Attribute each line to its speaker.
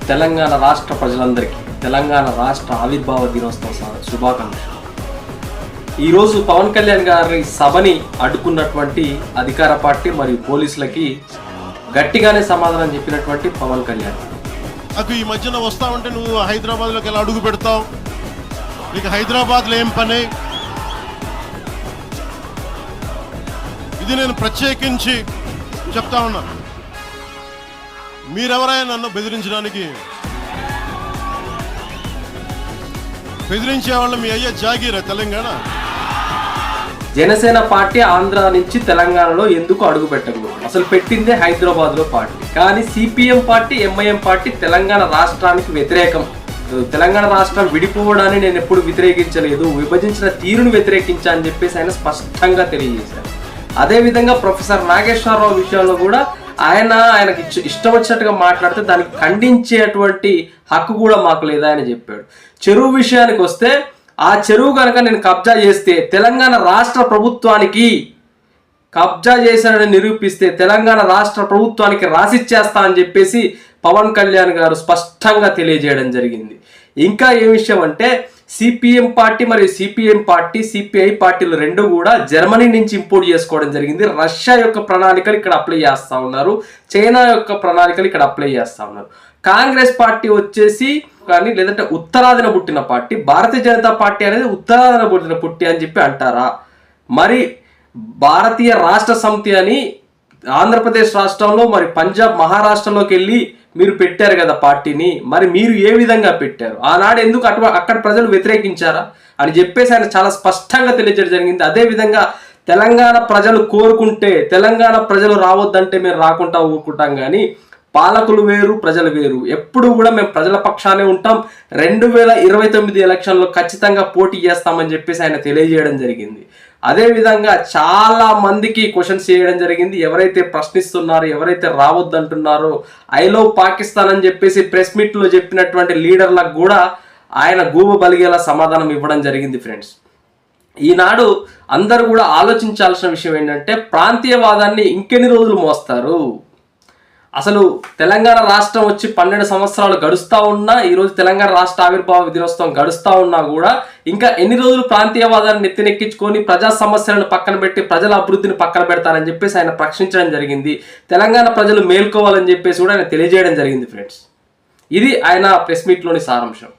Speaker 1: తెలంగాణ రాష్ట్ర ప్రజలందరికీ తెలంగాణ రాష్ట్ర ఆవిర్భావ దినోత్సవ శుభాకాంక్షలు. ఈరోజు పవన్ కళ్యాణ్ గారి సభని అడ్డుకున్నటువంటి అధికార పార్టీ మరియు పోలీసులకి గట్టిగానే సమాధానం చెప్పినటువంటి పవన్ కళ్యాణ్.
Speaker 2: నాకు ఈ మధ్యన వస్తా ఉంటే నువ్వు హైదరాబాద్లోకి ఎలా అడుగు పెడతావు, నీకు హైదరాబాద్లో ఏం పని, ఇది నేను ప్రత్యేకించి చెప్తా ఉన్నా. మీరెవరైనా నన్ను బెదిరించే వాళ్ళు మీ అయ్యే జాగీరా తెలంగాణ.
Speaker 1: జనసేన పార్టీ ఆంధ్ర నుంచి తెలంగాణలో ఎందుకు అడుగు పెట్టకూడదు, అసలు పెట్టిందే హైదరాబాద్లో పార్టీ. కానీ CPM party MIM party Telangana రాష్ట్రానికి వ్యతిరేకం. తెలంగాణ రాష్ట్రం విడిపోవడాన్ని నేను ఎప్పుడు వ్యతిరేకించలేదు, విభజించిన తీరును వ్యతిరేకించా అని చెప్పేసి ఆయన స్పష్టంగా తెలియజేశారు. అదేవిధంగా ప్రొఫెసర్ నాగేశ్వరరావు విషయంలో కూడా ఆయనకి ఇష్టం వచ్చినట్టుగా మాట్లాడితే దానికి ఖండించేటువంటి హక్కు కూడా మాకు లేదా అని చెప్పాడు. చెరువు విషయానికి వస్తే ఆ చెరువు కనుక నేను కబ్జా చేస్తే తెలంగాణ రాష్ట్ర ప్రభుత్వానికి కబ్జా చేశానని నిరూపిస్తే తెలంగాణ రాష్ట్ర ప్రభుత్వానికి రాసిచ్చేస్తా అని చెప్పేసి పవన్ కళ్యాణ్ గారు స్పష్టంగా తెలియజేయడం జరిగింది. ఇంకా ఏ విషయం అంటే సిపిఎం పార్టీ మరియు సిపిఐ పార్టీలు రెండు కూడా జర్మనీ నుంచి ఇంపోర్ట్ చేసుకోవడం జరిగింది. రష్యా యొక్క ప్రణాళికలు ఇక్కడ అప్లై చేస్తూ ఉన్నారు, చైనా యొక్క ప్రణాళికలు ఇక్కడ అప్లై చేస్తూ ఉన్నారు. కాంగ్రెస్ పార్టీ వచ్చేసి కానీ లేదంటే ఉత్తరాదిన పుట్టిన పార్టీ, భారతీయ జనతా పార్టీ అనేది ఉత్తరాదిన పుట్టిన పుట్టి అని చెప్పి అంటారా? మరి భారతీయ రాష్ట్ర సమితి అని ఆంధ్రప్రదేశ్ రాష్ట్రంలో మరి పంజాబ్ మహారాష్ట్రలోకి వెళ్ళి మీరు పెట్టారు కదా పార్టీని, మరి మీరు ఏ విధంగా పెట్టారు? ఆనాడు ఎందుకు అక్కడ ప్రజలు వ్యతిరేకించారా అని చెప్పేసి ఆయన చాలా స్పష్టంగా తెలియజేయడం జరిగింది. అదేవిధంగా తెలంగాణ ప్రజలు కోరుకుంటే, తెలంగాణ ప్రజలు రావద్దంటే మేము రాకుండా ఊరుకుంటాం, కానీ పాలకులు వేరు ప్రజలు వేరు, ఎప్పుడు కూడా మేము ప్రజల పక్షానే ఉంటాం, 2029 ఎలక్షన్లో ఖచ్చితంగా పోటీ చేస్తామని చెప్పేసి ఆయన తెలియజేయడం జరిగింది. అదేవిధంగా చాలా మందికి క్వశ్చన్స్ చేయడం జరిగింది. ఎవరైతే ప్రశ్నిస్తున్నారో, ఎవరైతే రావద్దంటున్నారో, ఐ లవ్ పాకిస్తాన్ అని చెప్పేసి ప్రెస్ మీట్లో చెప్పినటువంటి లీడర్లకు కూడా ఆయన గూబ బలిగేలా సమాధానం ఇవ్వడం జరిగింది. ఫ్రెండ్స్, ఈనాడు అందరూ కూడా ఆలోచించాల్సిన విషయం ఏంటంటే ప్రాంతీయవాదాన్ని ఇంకెన్ని రోజులు మోస్తారు? అసలు తెలంగాణ రాష్ట్రం వచ్చి 12 సంవత్సరాలు గడుస్తూ ఉన్నా, ఈరోజు తెలంగాణ రాష్ట్ర ఆవిర్భావ దినోత్సవం గడుస్తూ ఉన్నా కూడా ఇంకా ఎన్ని రోజులు ప్రాంతీయవాదాన్ని నెత్తినెక్కించుకొని ప్రజా సమస్యలను పక్కన పెట్టి ప్రజల అభివృద్ధిని పక్కన పెడతారని చెప్పేసి ఆయన ప్రశ్నించడం జరిగింది. తెలంగాణ ప్రజలు మేల్కోవాలని చెప్పేసి కూడా ఆయన తెలియజేయడం జరిగింది. ఫ్రెండ్స్, ఇది ఆయన ప్రెస్ మీట్లోని సారాంశం.